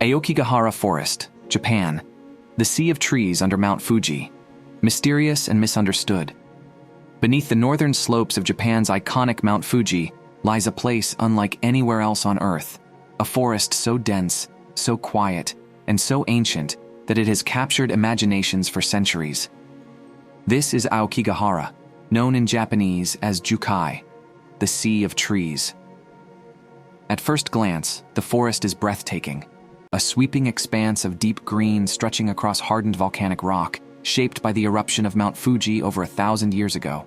Aokigahara Forest, Japan. The sea of trees under Mount Fuji. Mysterious and misunderstood. Beneath the northern slopes of Japan's iconic Mount Fuji lies a place unlike anywhere else on Earth. A forest so dense, so quiet, and so ancient that it has captured imaginations for centuries. This is Aokigahara, known in Japanese as Jukai, the Sea of Trees. At first glance, the forest is breathtaking. A sweeping expanse of deep green stretching across hardened volcanic rock, shaped by the eruption of Mount Fuji over 1,000 years ago.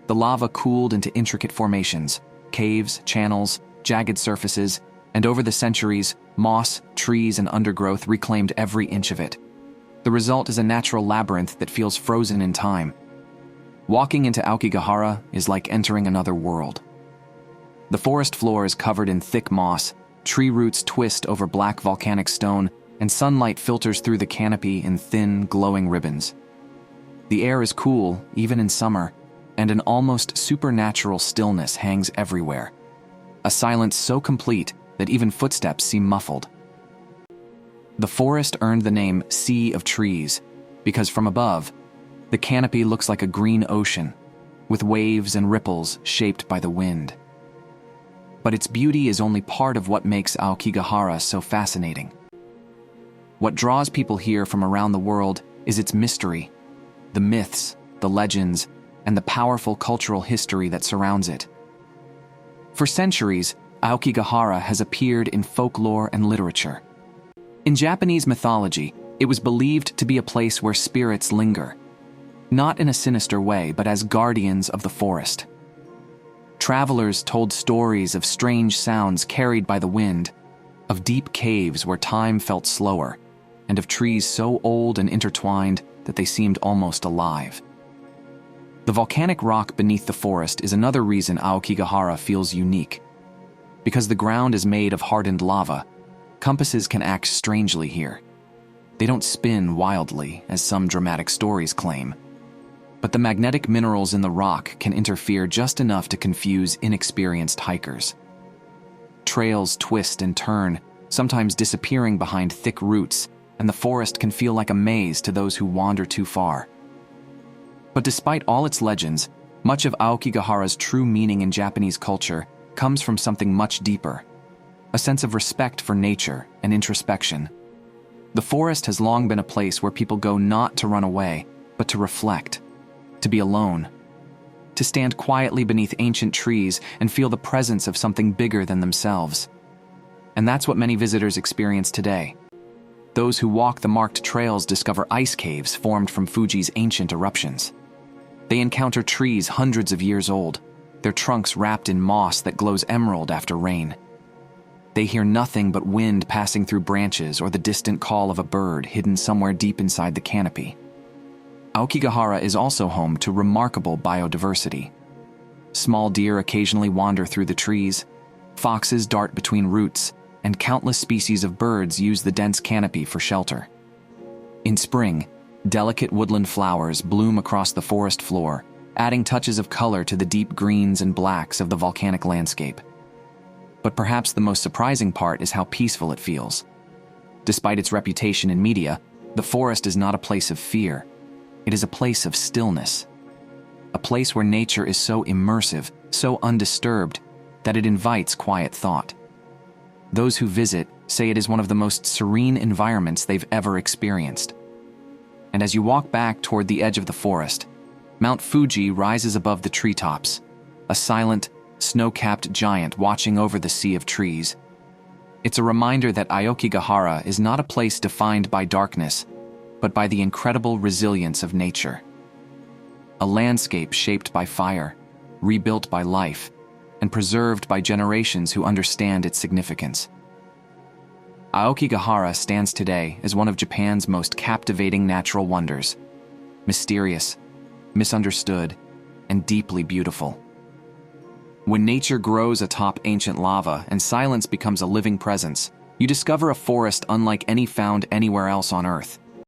The lava cooled into intricate formations, caves, channels, jagged surfaces, and over the centuries, moss, trees, and undergrowth reclaimed every inch of it. The result is a natural labyrinth that feels frozen in time. Walking into Aokigahara is like entering another world. The forest floor is covered in thick moss, tree roots twist over black volcanic stone, and sunlight filters through the canopy in thin, glowing ribbons. The air is cool, even in summer, and an almost supernatural stillness hangs everywhere. A silence so complete that even footsteps seem muffled. The forest earned the name Sea of Trees because from above, the canopy looks like a green ocean, with waves and ripples shaped by the wind. But its beauty is only part of what makes Aokigahara so fascinating. What draws people here from around the world is its mystery, the myths, the legends, and the powerful cultural history that surrounds it. For centuries, Aokigahara has appeared in folklore and literature. In Japanese mythology, it was believed to be a place where spirits linger, not in a sinister way, but as guardians of the forest. Travelers told stories of strange sounds carried by the wind, of deep caves where time felt slower, and of trees so old and intertwined that they seemed almost alive. The volcanic rock beneath the forest is another reason Aokigahara feels unique. Because the ground is made of hardened lava, compasses can act strangely here. They don't spin wildly, as some dramatic stories claim. But the magnetic minerals in the rock can interfere just enough to confuse inexperienced hikers. Trails twist and turn, sometimes disappearing behind thick roots, and the forest can feel like a maze to those who wander too far. But despite all its legends, much of Aokigahara's true meaning in Japanese culture comes from something much deeper, a sense of respect for nature and introspection. The forest has long been a place where people go not to run away, but to reflect, to be alone, to stand quietly beneath ancient trees and feel the presence of something bigger than themselves. And that's what many visitors experience today. Those who walk the marked trails discover ice caves formed from Fuji's ancient eruptions. They encounter trees hundreds of years old, their trunks wrapped in moss that glows emerald after rain. They hear nothing but wind passing through branches or the distant call of a bird hidden somewhere deep inside the canopy. Aokigahara is also home to remarkable biodiversity. Small deer occasionally wander through the trees, foxes dart between roots, and countless species of birds use the dense canopy for shelter. In spring, delicate woodland flowers bloom across the forest floor, adding touches of color to the deep greens and blacks of the volcanic landscape. But perhaps the most surprising part is how peaceful it feels. Despite its reputation in media, the forest is not a place of fear. It is a place of stillness. A place where nature is so immersive, so undisturbed, that it invites quiet thought. Those who visit say it is one of the most serene environments they've ever experienced. And as you walk back toward the edge of the forest, Mount Fuji rises above the treetops, a silent, snow-capped giant watching over the sea of trees. It's a reminder that Aokigahara is not a place defined by darkness, but by the incredible resilience of nature. A landscape shaped by fire, rebuilt by life, and preserved by generations who understand its significance. Aokigahara stands today as one of Japan's most captivating natural wonders, mysterious, misunderstood, and deeply beautiful. When nature grows atop ancient lava and silence becomes a living presence, you discover a forest unlike any found anywhere else on Earth.